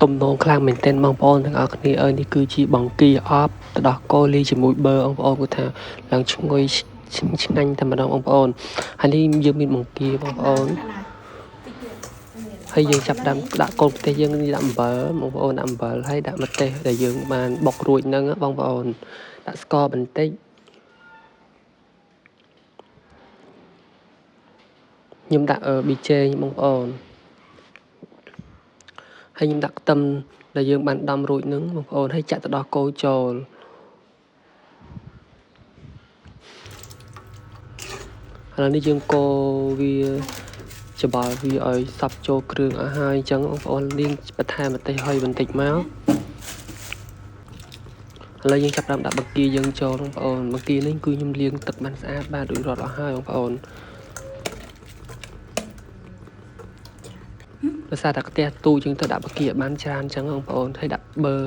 ទំនងខ្លាំងមែនទែនបងប្អូនទាំងអស់គ្នាអើយនេះគឺជាបង្គាអបទៅដោះគោលីជាមួយប៊ឺបងប្អូនគាត់ថាឡើងឈ្ងុយឆ្ងាញ់តែម្ដងបងប្អូនហើយនេះយើងមានបង្គាបងប្អូនហើយយើងចាប់ដាក់កូនប្រទេសយើងនេះដាក់អំបិលបងប្អូនដាក់អំបិលហើយដាក់ម្ទេសដែលយើងបានបុករួចហ្នឹងបងប្អូនដាក់ស្ករបន្តិចខ្ញុំដាក់ប៊ីចេងបងប្អូនហើយខ្ញុំដាក់ខ្ទឹមដែលយើងបានដំរួចហ្នឹងបងប្អូនហើយចាក់ទៅដោះគោចូលឥឡូវនេះយើងកូរវាច្បល់វាឲ្យសព្វចូលគ្រឿងអស់ហើយអញ្ចឹងបងប្អូនលាងបន្ថែមម្ទេសហើយបន្តិចមកឥឡូវយើងចាប់ដាក់បង្គាយើងចូលបងប្អូនបង្គានេះគឺខ្ញុំលាងទឹកបានស្អាតបាទរួចរាល់អស់ហើយបងប្អូនដោយសារតែផ្ទះទូជាងទៅដាក់បង្គាបានច្រើនអញ្ចឹងបងប្អូនហើយដាក់ប៊ឺ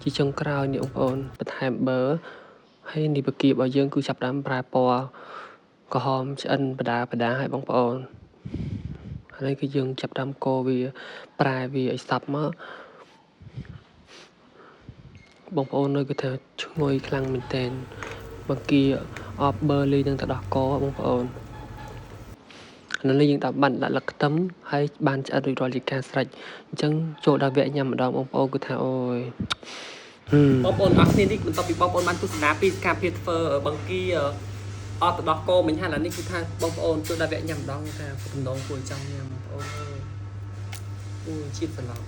ជាចុងក្រោយនេះបងប្អូនបន្ថែមប៊ឺហើយនេះបង្គារបស់យើងគឺចាប់តាមប្រែពណ៌ក្រហមឆ្អិនបដាហើយបងប្អូនហើយគឺយើងចាប់តាមកូរវាប្រែវាឲ្យសព្វមកបងប្អូននៅគឺថាឈ្ងុយខ្លាំងមែនទែនបង្គាអបប៊ឺលីនឹងទៅដោះគោបងប្អូនឥឡូវនេះយើងដាក់លឹកខ្ទឹមហើយបានឆ្អិនរួចរាល់ជាការស្រេចអញ្ចឹងចូលដល់វគ្គញ៉ាំម្ដងបងប្អូនគឺថាអូយបងប្អូនអរគ្នានេះបន្ទាប់ពីបងប្អូនបានទស្សនាពីសកម្មភាពធ្វើបង្គាអត់ទៅដោះគោមិញហើយឥឡូវនេះគឺថាបងប្អូនចូលដល់វគ្គញ៉ាំម្ដងថាទំនងគួរចង់ញ៉ាំបងប្អូនអូយជាតិសឡប់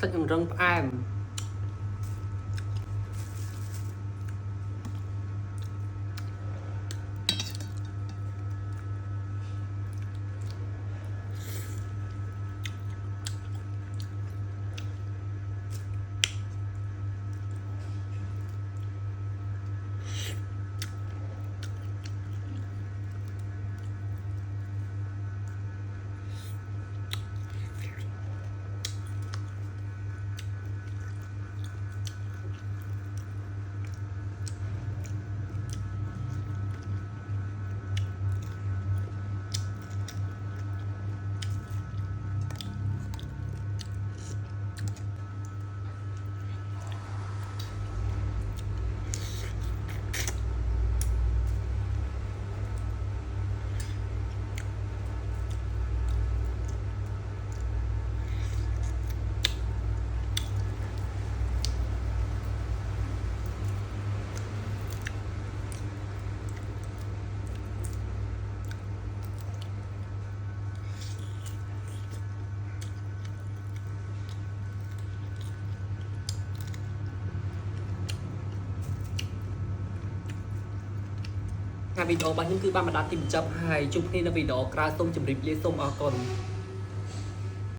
សាច់នឹងរឹងផ្អែមវីដេអូរបស់ខ្ញុំគឺបានមកដល់ទីបញ្ចប់ហើយជួបគ្នានៅវីដេអូក្រោយសូមជម្រាបលាសូមអរគុណ